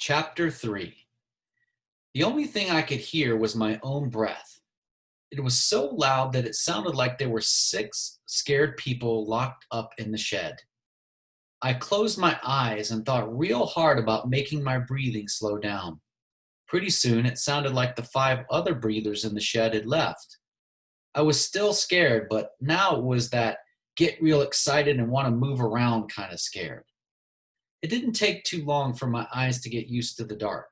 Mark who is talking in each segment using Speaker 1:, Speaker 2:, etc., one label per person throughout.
Speaker 1: Chapter 3. The only thing I could hear was my own breath. It was so loud that it sounded like there were 6 scared people locked up in the shed. I closed my eyes and thought real hard about making my breathing slow down. Pretty soon it sounded like the 5 other breathers in the shed had left. I was still scared, but now it was that get real excited and want to move around kind of scared. It didn't take too long for my eyes to get used to the dark.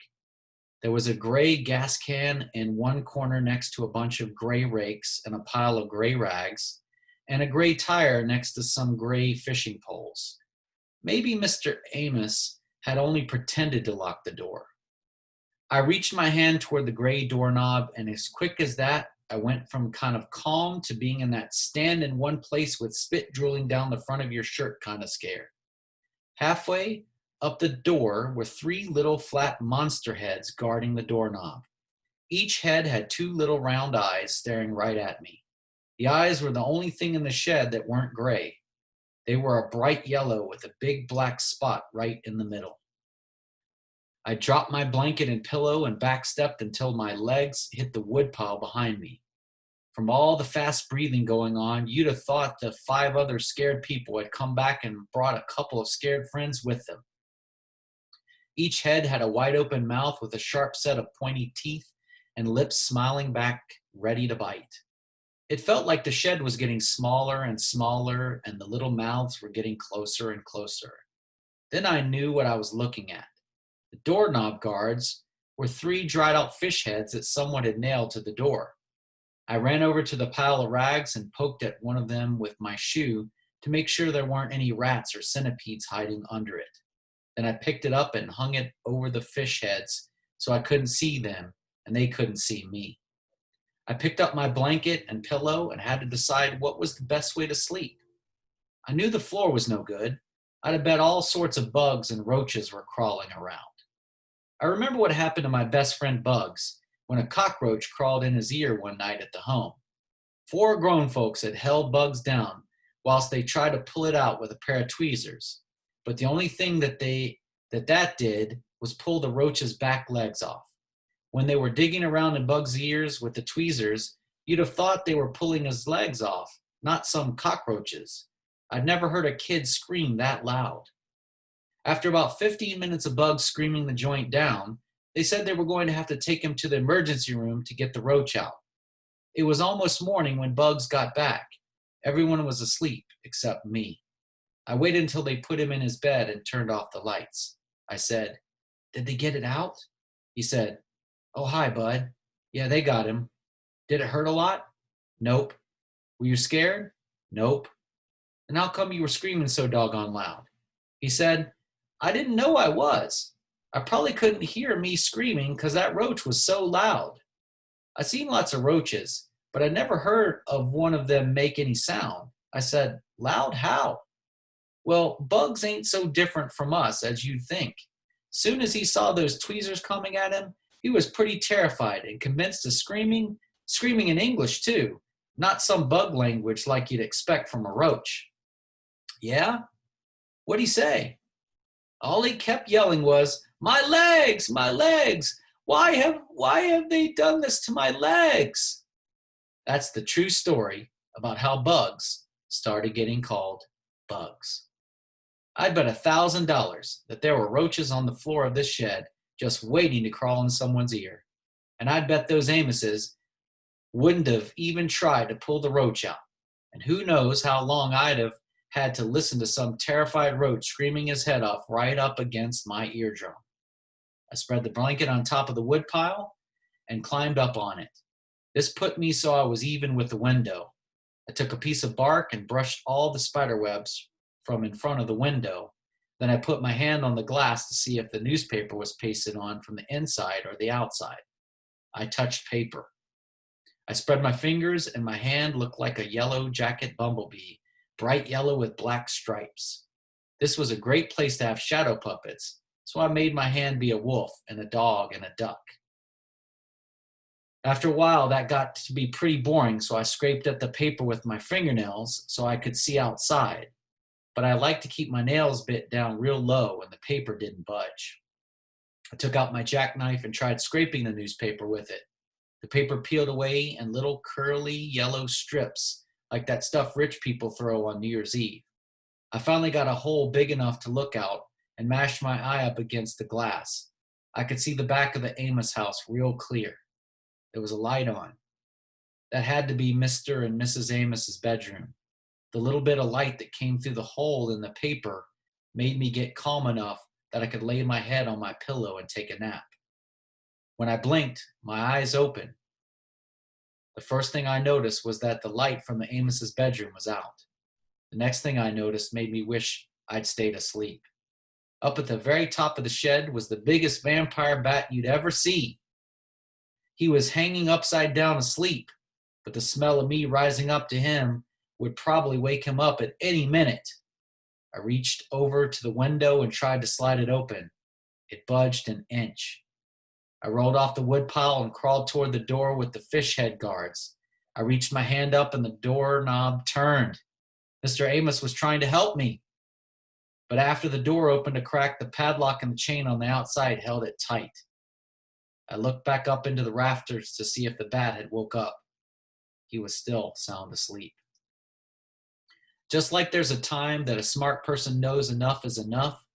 Speaker 1: There was a gray gas can in one corner next to a bunch of gray rakes and a pile of gray rags, and a gray tire next to some gray fishing poles. Maybe Mr. Amos had only pretended to lock the door. I reached my hand toward the gray doorknob, and as quick as that, I went from kind of calm to being in that stand in one place with spit drooling down the front of your shirt kind of scare. Halfway up the door were 3 little flat monster heads guarding the doorknob. Each head had 2 little round eyes staring right at me. The eyes were the only thing in the shed that weren't gray. They were a bright yellow with a big black spot right in the middle. I dropped my blanket and pillow and backstepped until my legs hit the woodpile behind me. From all the fast breathing going on, you'd have thought the 5 other scared people had come back and brought a couple of scared friends with them. Each head had a wide open mouth with a sharp set of pointy teeth and lips smiling back, ready to bite. It felt like the shed was getting smaller and smaller, and the little mouths were getting closer and closer. Then I knew what I was looking at. The doorknob guards were 3 dried out fish heads that someone had nailed to the door. I ran over to the pile of rags and poked at one of them with my shoe to make sure there weren't any rats or centipedes hiding under it. Then I picked it up and hung it over the fish heads so I couldn't see them and they couldn't see me. I picked up my blanket and pillow and had to decide what was the best way to sleep. I knew the floor was no good. I'd have bet all sorts of bugs and roaches were crawling around. I remember what happened to my best friend Bugs when a cockroach crawled in his ear one night at the home. 4 grown folks had held Bugs down whilst they tried to pull it out with a pair of tweezers. But the only thing that did was pull the roach's back legs off. When they were digging around in Bug's ears with the tweezers, you'd have thought they were pulling his legs off, not some cockroaches. I'd never heard a kid scream that loud. After about 15 minutes of Bugs screaming the joint down, they said they were going to have to take him to the emergency room to get the roach out. It was almost morning when Bugs got back. Everyone was asleep except me. I waited until they put him in his bed and turned off the lights. I said, "Did they get it out?" He said, "Oh, hi, bud. Yeah, they got him. Did it hurt a lot?" "Nope." "Were you scared?" "Nope." "And how come you were screaming so doggone loud?" He said, "I didn't know I was. I probably couldn't hear me screaming because that roach was so loud. I've seen lots of roaches, but I never heard of one of them make any sound." I said, "Loud how?" "Well, Bugs ain't so different from us as you'd think. Soon as he saw those tweezers coming at him, he was pretty terrified and commenced to screaming in English too, not some bug language like you'd expect from a roach." "Yeah? What'd he say?" "All he kept yelling was, 'My legs, my legs! Why have they done this to my legs?'" That's the true story about how Bugs started getting called Bugs. I'd bet $1,000 that there were roaches on the floor of this shed just waiting to crawl in someone's ear. And I'd bet those Amoses wouldn't have even tried to pull the roach out. And who knows how long I'd have had to listen to some terrified roach screaming his head off right up against my eardrum. I spread the blanket on top of the woodpile and climbed up on it. This put me so I was even with the window. I took a piece of bark and brushed all the spider webs from in front of the window. Then I put my hand on the glass to see if the newspaper was pasted on from the inside or the outside. I touched paper. I spread my fingers and my hand looked like a yellow jacket bumblebee, bright yellow with black stripes. This was a great place to have shadow puppets, so I made my hand be a wolf and a dog and a duck. After a while, that got to be pretty boring, so I scraped at the paper with my fingernails so I could see outside. But I like to keep my nails bit down real low and the paper didn't budge. I took out my jackknife and tried scraping the newspaper with it. The paper peeled away in little curly yellow strips, like that stuff rich people throw on New Year's Eve. I finally got a hole big enough to look out and mashed my eye up against the glass. I could see the back of the Amos house real clear. There was a light on. That had to be Mr. and Mrs. Amos's bedroom. The little bit of light that came through the hole in the paper made me get calm enough that I could lay my head on my pillow and take a nap. When I blinked, my eyes opened. The first thing I noticed was that the light from the Amos's bedroom was out. The next thing I noticed made me wish I'd stayed asleep. Up at the very top of the shed was the biggest vampire bat you'd ever see. He was hanging upside down asleep, but the smell of me rising up to him would probably wake him up at any minute. I reached over to the window and tried to slide it open. It budged an inch. I rolled off the woodpile and crawled toward the door with the fish head guards. I reached my hand up and the doorknob turned. Mr. Amos was trying to help me. But after the door opened a crack, the padlock and the chain on the outside held it tight. I looked back up into the rafters to see if the bat had woke up. He was still sound asleep. Just like there's a time that a smart person knows enough is enough,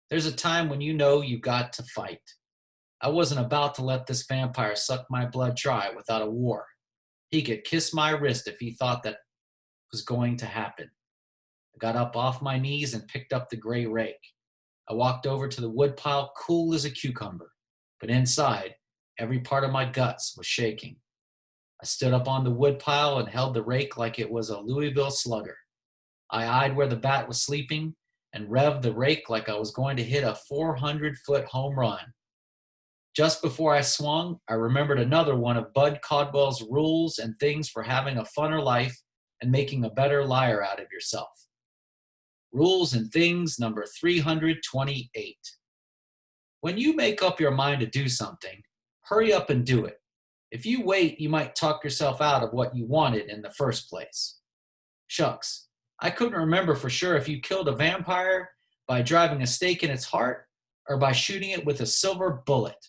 Speaker 1: there's a time when you know you got to fight. I wasn't about to let this vampire suck my blood dry without a war. He could kiss my wrist if he thought that was going to happen. I got up off my knees and picked up the gray rake. I walked over to the woodpile, cool as a cucumber, but inside, every part of my guts was shaking. I stood up on the woodpile and held the rake like it was a Louisville slugger. I eyed where the bat was sleeping and revved the rake like I was going to hit a 400-foot home run. Just before I swung, I remembered another one of Bud Caldwell's rules and things for having a funner life and making a better liar out of yourself. Rules and things number 328. When you make up your mind to do something, hurry up and do it. If you wait, you might talk yourself out of what you wanted in the first place. Shucks, I couldn't remember for sure if you killed a vampire by driving a stake in its heart or by shooting it with a silver bullet.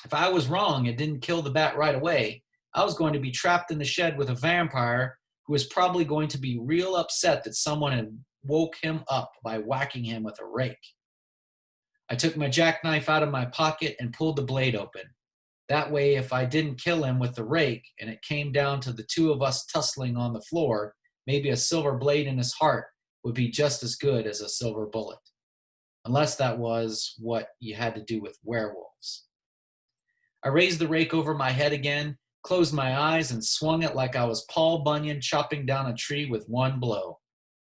Speaker 1: If I was wrong and didn't kill the bat right away, I was going to be trapped in the shed with a vampire who was probably going to be real upset that someone had woke him up by whacking him with a rake. I took my jackknife out of my pocket and pulled the blade open. That way, if I didn't kill him with the rake and it came down to the two of us tussling on the floor, maybe a silver blade in his heart would be just as good as a silver bullet. Unless that was what you had to do with werewolves. I raised the rake over my head again, closed my eyes, and swung it like I was Paul Bunyan chopping down a tree with one blow.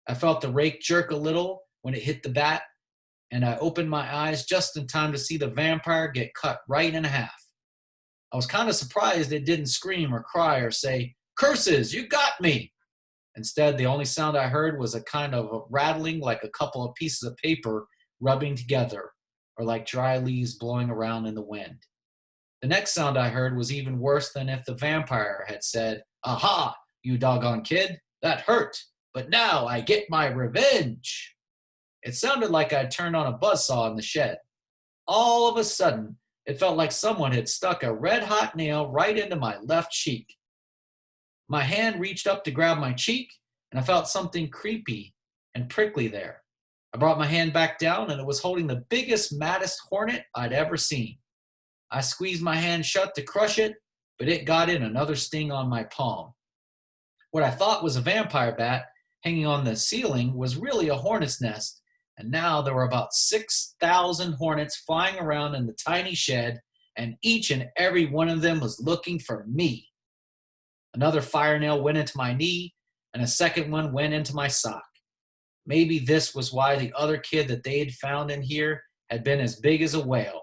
Speaker 1: I felt the rake jerk a little when it hit the bat, and I opened my eyes just in time to see the vampire get cut right in half. I was kind of surprised it didn't scream or cry or say, "Curses, you got me!" Instead, the only sound I heard was a kind of a rattling like a couple of pieces of paper rubbing together, or like dry leaves blowing around in the wind. The next sound I heard was even worse than if the vampire had said, "Aha, you doggone kid, that hurt, but now I get my revenge." It sounded like I'd turned on a buzzsaw in the shed. All of a sudden, it felt like someone had stuck a red-hot nail right into my left cheek. My hand reached up to grab my cheek, and I felt something creepy and prickly there. I brought my hand back down, and it was holding the biggest, maddest hornet I'd ever seen. I squeezed my hand shut to crush it, but it got in another sting on my palm. What I thought was a vampire bat hanging on the ceiling was really a hornet's nest, and now there were about 6,000 hornets flying around in the tiny shed, and each and every one of them was looking for me. Another fire nail went into my knee, and a second one went into my sock. Maybe this was why the other kid that they had found in here had been as big as a whale.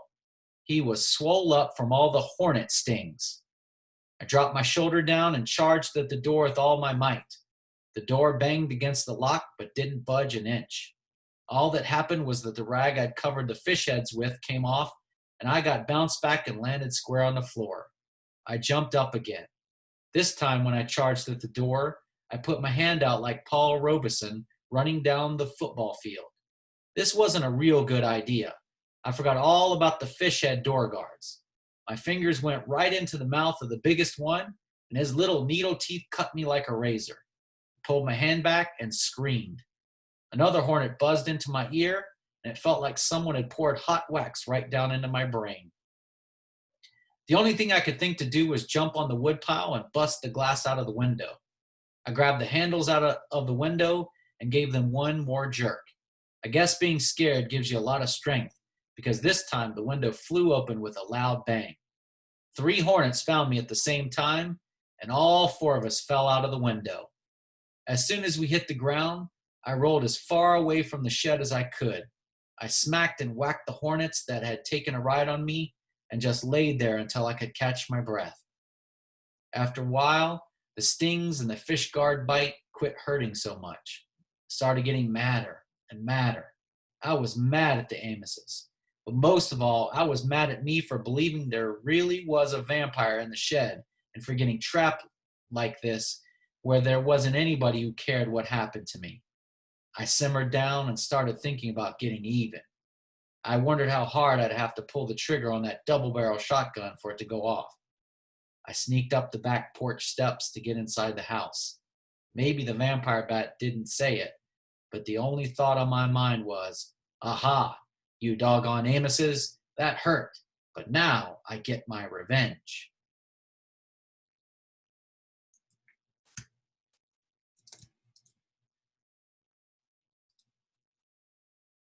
Speaker 1: He was swole up from all the hornet stings. I dropped my shoulder down and charged at the door with all my might. The door banged against the lock but didn't budge an inch. All that happened was that the rag I'd covered the fish heads with came off, and I got bounced back and landed square on the floor. I jumped up again. This time when I charged at the door, I put my hand out like Paul Robeson running down the football field. This wasn't a real good idea. I forgot all about the fish head door guards. My fingers went right into the mouth of the biggest one, and his little needle teeth cut me like a razor. I pulled my hand back and screamed. Another hornet buzzed into my ear, and it felt like someone had poured hot wax right down into my brain. The only thing I could think to do was jump on the woodpile and bust the glass out of the window. I grabbed the handles out of the window and gave them one more jerk. I guess being scared gives you a lot of strength, because this time the window flew open with a loud bang. 3 hornets found me at the same time, and all 4 of us fell out of the window. As soon as we hit the ground, I rolled as far away from the shed as I could. I smacked and whacked the hornets that had taken a ride on me and just laid there until I could catch my breath. After a while, the stings and the fish guard bite quit hurting so much. I started getting madder and madder. I was mad at the Amoses. But most of all, I was mad at me for believing there really was a vampire in the shed and for getting trapped like this where there wasn't anybody who cared what happened to me. I simmered down and started thinking about getting even. I wondered how hard I'd have to pull the trigger on that double-barrel shotgun for it to go off. I sneaked up the back porch steps to get inside the house. Maybe the vampire bat didn't say it, but the only thought on my mind was, aha, you doggone Amoses, that hurt, but now I get my revenge.